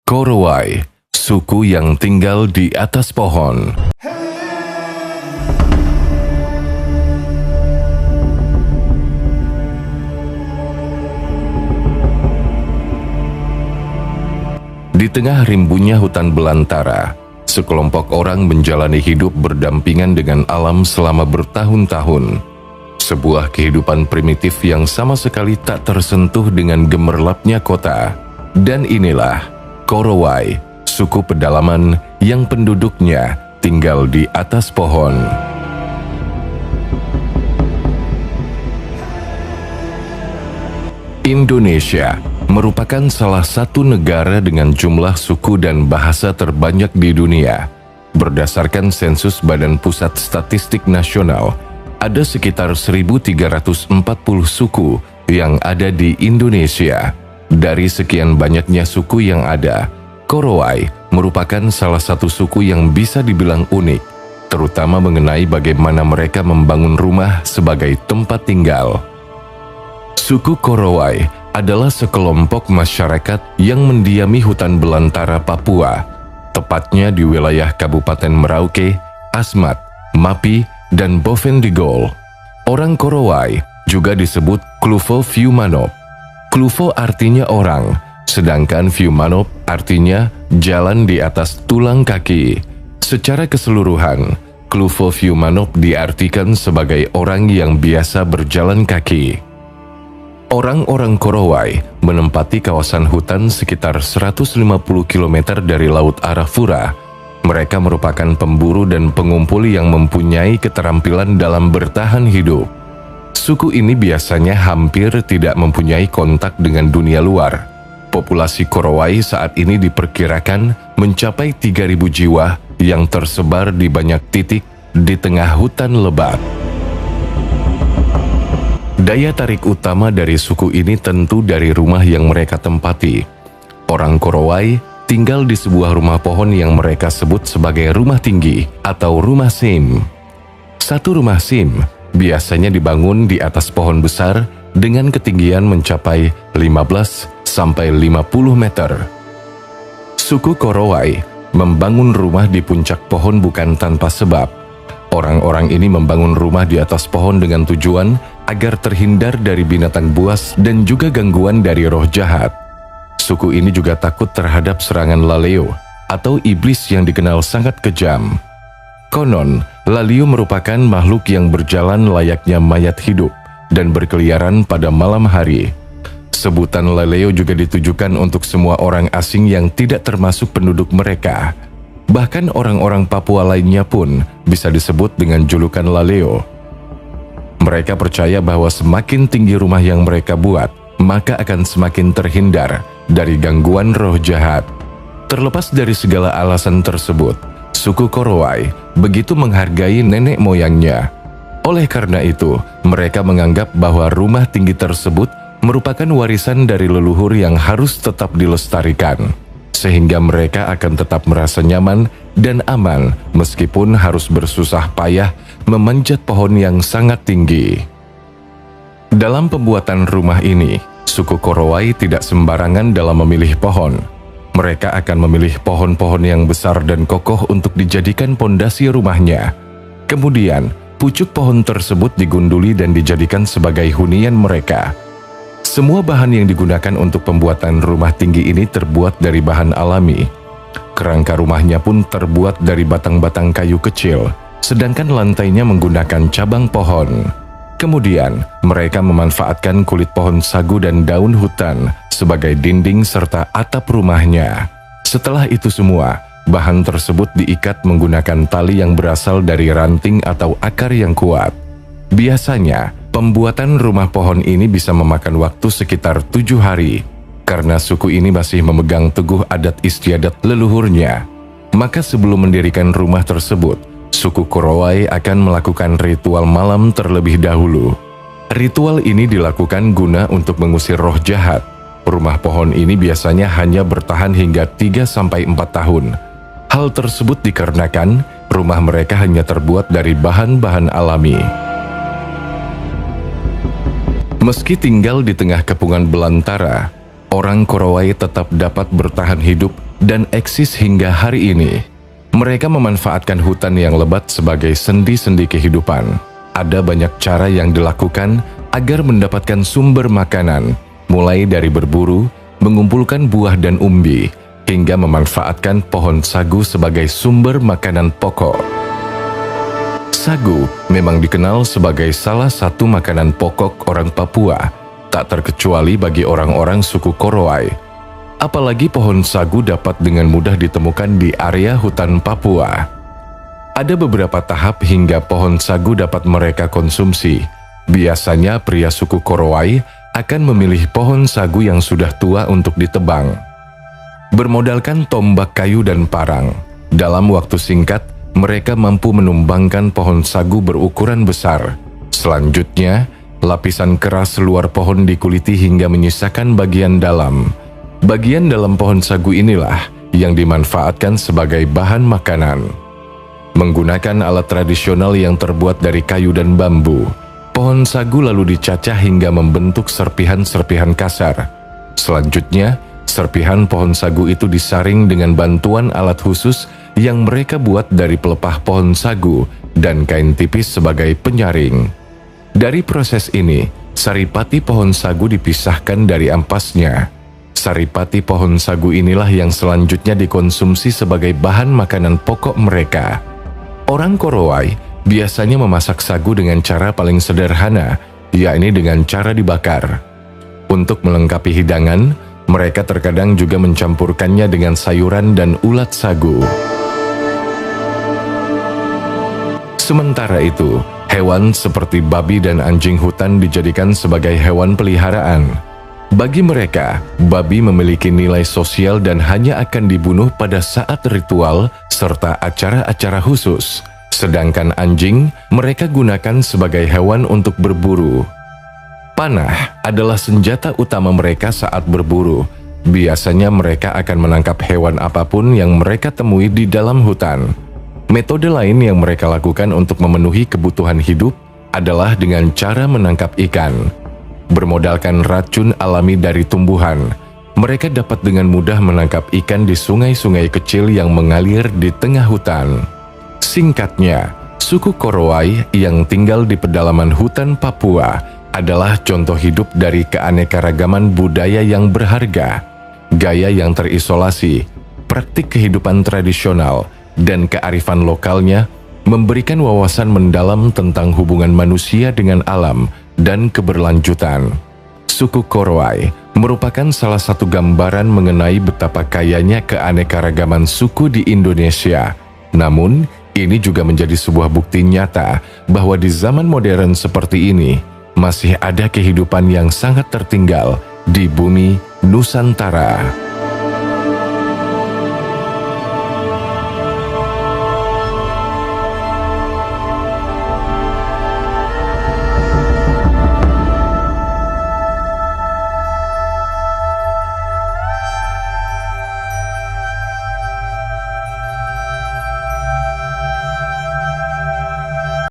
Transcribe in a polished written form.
Korowai, suku yang tinggal di atas pohon. Di tengah rimbunnya hutan belantara, sekelompok orang menjalani hidup berdampingan dengan alam selama bertahun-tahun. Sebuah kehidupan primitif yang sama sekali tak tersentuh dengan gemerlapnya kota. Dan inilah Korowai, suku pedalaman yang penduduknya tinggal di atas pohon. Indonesia merupakan salah satu negara dengan jumlah suku dan bahasa terbanyak di dunia. Berdasarkan sensus Badan Pusat Statistik Nasional, ada sekitar 1.340 suku yang ada di Indonesia. Dari sekian banyaknya suku yang ada, Korowai merupakan salah satu suku yang bisa dibilang unik, terutama mengenai bagaimana mereka membangun rumah sebagai tempat tinggal. Suku Korowai adalah sekelompok masyarakat yang mendiami hutan belantara Papua, tepatnya di wilayah Kabupaten Merauke, Asmat, Mapi, dan Bovendigol. Orang Korowai juga disebut Kluvo Fiumanop. Kluvo artinya orang, sedangkan Fiumanop artinya jalan di atas tulang kaki. Secara keseluruhan, Kluvo Fiumanop diartikan sebagai orang yang biasa berjalan kaki. Orang-orang Korowai menempati kawasan hutan sekitar 150 km dari Laut Arafura. Mereka merupakan pemburu dan pengumpul yang mempunyai keterampilan dalam bertahan hidup. Suku ini biasanya hampir tidak mempunyai kontak dengan dunia luar. Populasi Korowai saat ini diperkirakan mencapai 3.000 jiwa yang tersebar di banyak titik di tengah hutan lebat. Daya tarik utama dari suku ini tentu dari rumah yang mereka tempati. Orang Korowai tinggal di sebuah rumah pohon yang mereka sebut sebagai rumah tinggi atau rumah sim. Satu rumah sim biasanya dibangun di atas pohon besar dengan ketinggian mencapai 15-50 meter. Suku Korowai membangun rumah di puncak pohon bukan tanpa sebab. Orang-orang ini membangun rumah di atas pohon dengan tujuan agar terhindar dari binatang buas dan juga gangguan dari roh jahat. Suku ini juga takut terhadap serangan laleo atau iblis yang dikenal sangat kejam. Konon, laleo merupakan makhluk yang berjalan layaknya mayat hidup dan berkeliaran pada malam hari. Sebutan laleo juga ditujukan untuk semua orang asing yang tidak termasuk penduduk mereka. Bahkan orang-orang Papua lainnya pun bisa disebut dengan julukan laleo. Mereka percaya bahwa semakin tinggi rumah yang mereka buat, maka akan semakin terhindar dari gangguan roh jahat. Terlepas dari segala alasan tersebut, suku Korowai begitu menghargai nenek moyangnya. Oleh karena itu, mereka menganggap bahwa rumah tinggi tersebut merupakan warisan dari leluhur yang harus tetap dilestarikan, sehingga mereka akan tetap merasa nyaman dan aman meskipun harus bersusah payah memanjat pohon yang sangat tinggi. Dalam pembuatan rumah ini, suku Korowai tidak sembarangan dalam memilih pohon. Mereka akan memilih pohon-pohon yang besar dan kokoh untuk dijadikan pondasi rumahnya. Kemudian, pucuk pohon tersebut digunduli dan dijadikan sebagai hunian mereka. Semua bahan yang digunakan untuk pembuatan rumah tinggi ini terbuat dari bahan alami. Kerangka rumahnya pun terbuat dari batang-batang kayu kecil, sedangkan lantainya menggunakan cabang pohon. Kemudian, mereka memanfaatkan kulit pohon sagu dan daun hutan sebagai dinding serta atap rumahnya. Setelah itu semua, bahan tersebut diikat menggunakan tali yang berasal dari ranting atau akar yang kuat. Biasanya, pembuatan rumah pohon ini bisa memakan waktu sekitar 7 hari. Karena suku ini masih memegang teguh adat istiadat leluhurnya, maka sebelum mendirikan rumah tersebut, suku Korowai akan melakukan ritual malam terlebih dahulu. Ritual ini dilakukan guna untuk mengusir roh jahat. Rumah pohon ini biasanya hanya bertahan hingga 3-4 tahun. Hal tersebut dikarenakan rumah mereka hanya terbuat dari bahan-bahan alami. Meski tinggal di tengah kepungan belantara, orang Korowai tetap dapat bertahan hidup dan eksis hingga hari ini. Mereka memanfaatkan hutan yang lebat sebagai sendi-sendi kehidupan. Ada banyak cara yang dilakukan agar mendapatkan sumber makanan, mulai dari berburu, mengumpulkan buah dan umbi, hingga memanfaatkan pohon sagu sebagai sumber makanan pokok. Sagu memang dikenal sebagai salah satu makanan pokok orang Papua, tak terkecuali bagi orang-orang suku Korowai. Apalagi pohon sagu dapat dengan mudah ditemukan di area hutan Papua. Ada beberapa tahap hingga pohon sagu dapat mereka konsumsi. Biasanya pria suku Korowai akan memilih pohon sagu yang sudah tua untuk ditebang. Bermodalkan tombak kayu dan parang, dalam waktu singkat mereka mampu menumbangkan pohon sagu berukuran besar. Selanjutnya, lapisan keras luar pohon dikuliti hingga menyisakan bagian dalam. Bagian dalam pohon sagu inilah yang dimanfaatkan sebagai bahan makanan. Menggunakan alat tradisional yang terbuat dari kayu dan bambu, pohon sagu lalu dicacah hingga membentuk serpihan-serpihan kasar. Selanjutnya, serpihan pohon sagu itu disaring dengan bantuan alat khusus yang mereka buat dari pelepah pohon sagu dan kain tipis sebagai penyaring. Dari proses ini, saripati pohon sagu dipisahkan dari ampasnya. Saripati pohon sagu inilah yang selanjutnya dikonsumsi sebagai bahan makanan pokok mereka. Orang Korowai biasanya memasak sagu dengan cara paling sederhana, yakni dengan cara dibakar. Untuk melengkapi hidangan, mereka terkadang juga mencampurkannya dengan sayuran dan ulat sagu. Sementara itu, hewan seperti babi dan anjing hutan dijadikan sebagai hewan peliharaan. Bagi mereka, babi memiliki nilai sosial dan hanya akan dibunuh pada saat ritual serta acara-acara khusus. Sedangkan anjing, mereka gunakan sebagai hewan untuk berburu. Panah adalah senjata utama mereka saat berburu. Biasanya mereka akan menangkap hewan apapun yang mereka temui di dalam hutan. Metode lain yang mereka lakukan untuk memenuhi kebutuhan hidup adalah dengan cara menangkap ikan. Bermodalkan racun alami dari tumbuhan, mereka dapat dengan mudah menangkap ikan di sungai-sungai kecil yang mengalir di tengah hutan. Singkatnya, suku Korowai yang tinggal di pedalaman hutan Papua adalah contoh hidup dari keanekaragaman budaya yang berharga, gaya yang terisolasi, praktik kehidupan tradisional, dan kearifan lokalnya memberikan wawasan mendalam tentang hubungan manusia dengan alam dan keberlanjutan. Suku Korowai merupakan salah satu gambaran mengenai betapa kayanya keanekaragaman suku di Indonesia. Namun, ini juga menjadi sebuah bukti nyata bahwa di zaman modern seperti ini, masih ada kehidupan yang sangat tertinggal di bumi Nusantara.